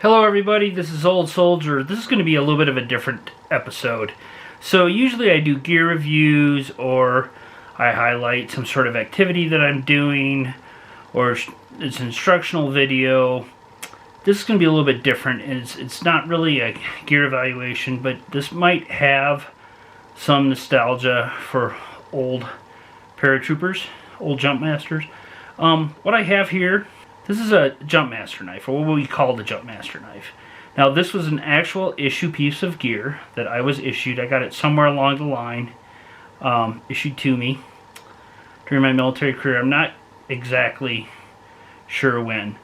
Hello everybody, this is Old Soldier. This is going to be a little bit of a different episode. So usually I do gear reviews, or I highlight some sort of activity that I'm doing, or it's an instructional video. This is going to be a little bit different. It's not really a gear evaluation, but this might have some nostalgia for old paratroopers, old Jumpmasters. What I have here, this is a Jumpmaster knife, or what we call the Jumpmaster knife. Now this was an actual issue piece of gear that I was issued. I got it somewhere along the line, issued to me during my military career. I'm not exactly sure when,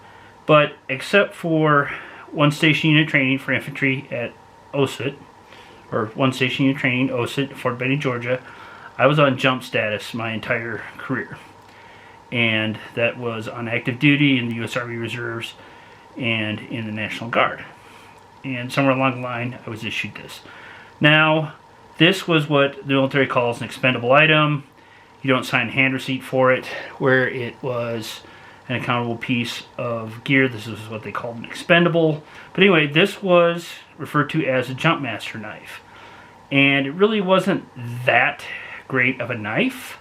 but except for one station unit training for infantry at OSIT, or one station unit training, OSIT, Fort Benning, Georgia, I was on jump status my entire career. And that was on active duty in the U.S. Army Reserves and in the National Guard. And somewhere along the line, I was issued this. Now, this was what the military calls an expendable item. You don't sign a hand receipt for it, where it was an accountable piece of gear. This is what they called an expendable. But anyway, this was referred to as a Jumpmaster knife. And it really wasn't that great of a knife.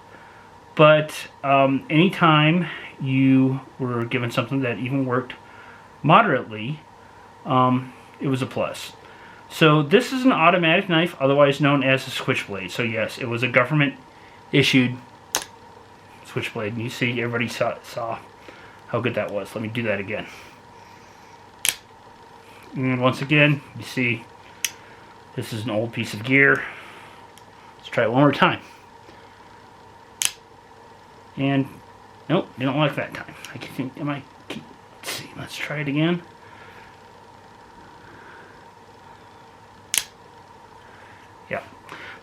But anytime you were given something that even worked moderately, it was a plus. So this is an automatic knife, otherwise known as a switchblade. So yes, it was a government-issued switchblade. And you see, everybody saw how good that was. Let me do that again. And once again, you see, this is an old piece of gear. Let's try it one more time. And nope, didn't like that time. I think let's see. Let's try it again. Yeah,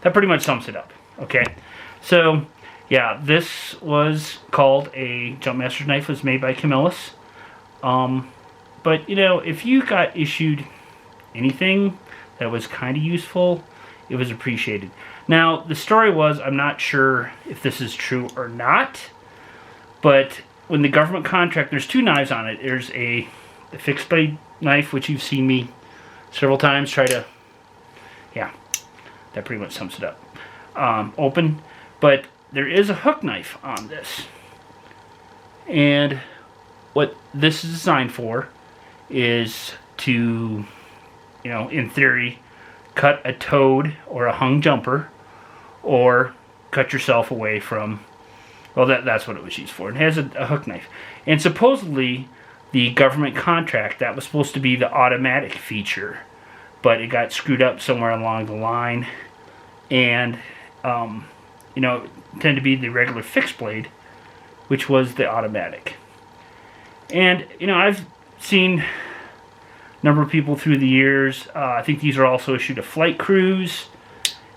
that pretty much sums it up. Okay, so yeah, this was called a Jumpmaster knife. It was made by Camillus. But you know, if you got issued anything that was kind of useful, it was appreciated. Now, the story was, I'm not sure if this is true or not, but when the government contract, there's two knives on it. There's the fixed blade knife, which you've seen me several times try to, yeah, that pretty much sums it up, open. But there is a hook knife on this. And what this is designed for is to, you know, in theory, cut a towed or a hung jumper, or cut yourself away from, well, that's what it was used for. It has a hook knife. And supposedly, the government contract, that was supposed to be the automatic feature, but it got screwed up somewhere along the line, and, you know, it tended to be the regular fixed blade, which was the automatic. And, you know, I've seen a number of people through the years. I think these are also issued to flight crews,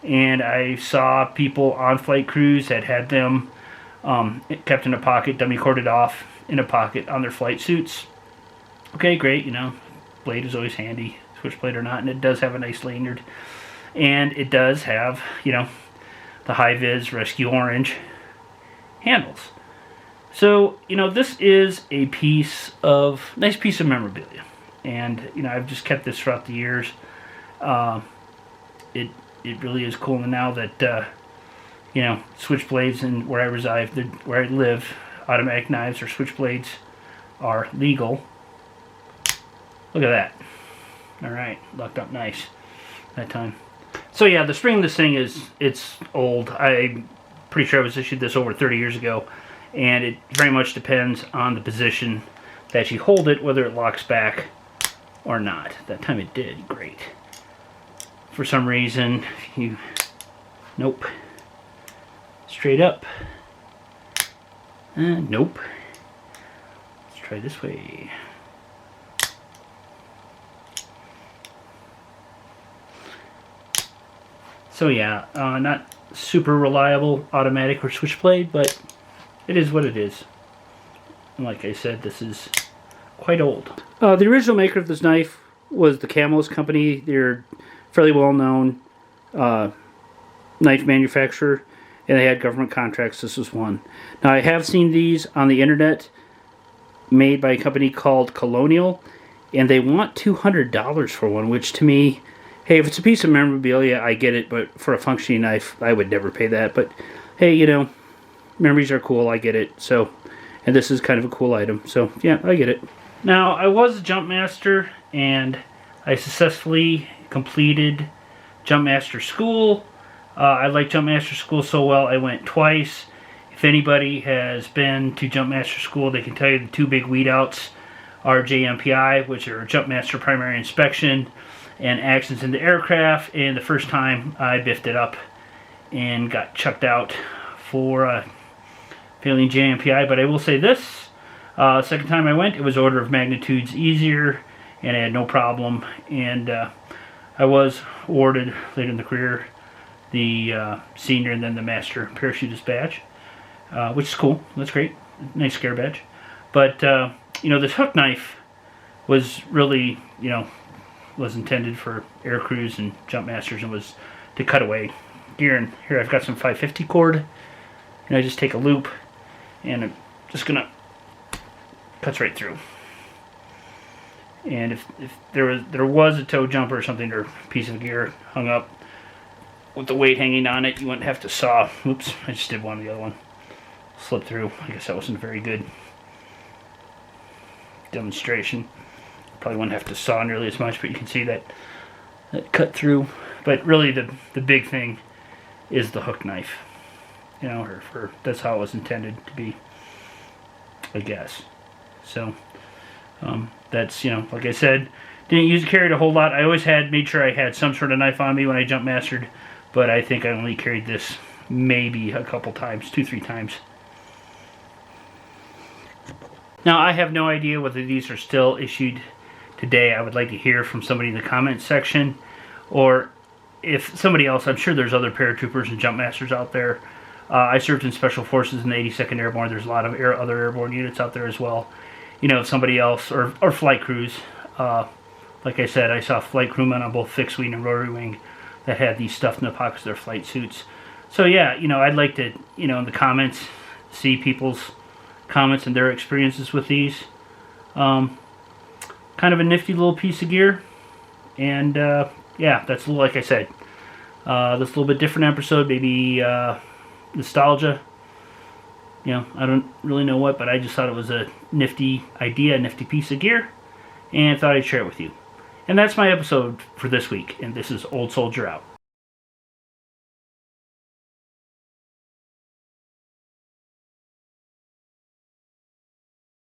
and I saw people on flight crews that had them kept in a pocket, dummy corded off in a pocket on their flight suits. Okay, great, you know, blade is always handy, switchblade or not, and it does have a nice lanyard, and it does have, you know, the high-vis rescue orange handles. So, you know, this is a nice piece of memorabilia. And, you know, I've just kept this throughout the years. It really is cool now that, you know, switchblades and where I live, automatic knives or switchblades are legal. Look at that. All right, locked up nice that time. So yeah, the spring of this thing it's old. I'm pretty sure I was issued this over 30 years ago, and it very much depends on the position that you hold it, whether it locks back or not. That time it did. Great. For some reason, nope. Straight up. Nope. Let's try this way. So yeah, not super reliable automatic or switchblade, but it is what it is. And like I said, this is quite old. The original maker of this knife was the Camillus Company. They're fairly well-known knife manufacturer, and they had government contracts. This was one. Now, I have seen these on the internet, made by a company called Colonial, and they want $200 for one, which to me, hey, if it's a piece of memorabilia, I get it, but for a functioning knife, I would never pay that. But hey, you know, memories are cool, I get it. So, and this is kind of a cool item, so yeah, I get it. Now, I was a Jumpmaster, and I successfully completed Jumpmaster school. I like Jumpmaster school so well, I went twice. If anybody has been to Jumpmaster school, they can tell you the two big weedouts are JMPI, which are Jumpmaster Primary Inspection, and Accidents in the Aircraft. And the first time I biffed it up and got chucked out for failing JMPI. But I will say this, second time I went, it was order of magnitudes easier, and I had no problem. And I was awarded later in the career the senior and then the master parachutist badge, which is cool. That's great. Nice scare badge. But you know, this hook knife was really, you know, was intended for air crews and jump masters, and was to cut away gear. And here I've got some 550 cord, and I just take a loop, and I'm just gonna cuts right through. And if there was a toe jumper or something, or piece of gear hung up with the weight hanging on it, you wouldn't have to saw. Oops, I just did one of the other one. Slipped through. I guess that wasn't a very good demonstration. Probably wouldn't have to saw nearly as much, but you can see that cut through. But really, the big thing is the hook knife. You know, or that's how it was intended to be, I guess. So that's, you know, like I said, didn't use carried a whole lot. I always made sure I had some sort of knife on me when I jump mastered, but I think I only carried this maybe a couple times, 2-3 times. Now, I have no idea whether these are still issued today. I would like to hear from somebody in the comments section, or if somebody else, I'm sure there's other paratroopers and jump masters out there. I served in Special Forces in the 82nd Airborne. There's a lot of other airborne units out there as well. You know, if somebody else, or flight crews, like I said, I saw flight crewmen on both fixed wing and rotary wing that had these stuffed in the pockets of their flight suits. So yeah, you know, I'd like to, you know, in the comments, see people's comments and their experiences with these. Kind of a nifty little piece of gear. And yeah, that's a little, like I said, this a little bit different episode, maybe nostalgia. You know, I don't really know what, but I just thought it was a nifty idea, a nifty piece of gear, and thought I'd share it with you. And that's my episode for this week, and this is Old Soldier out.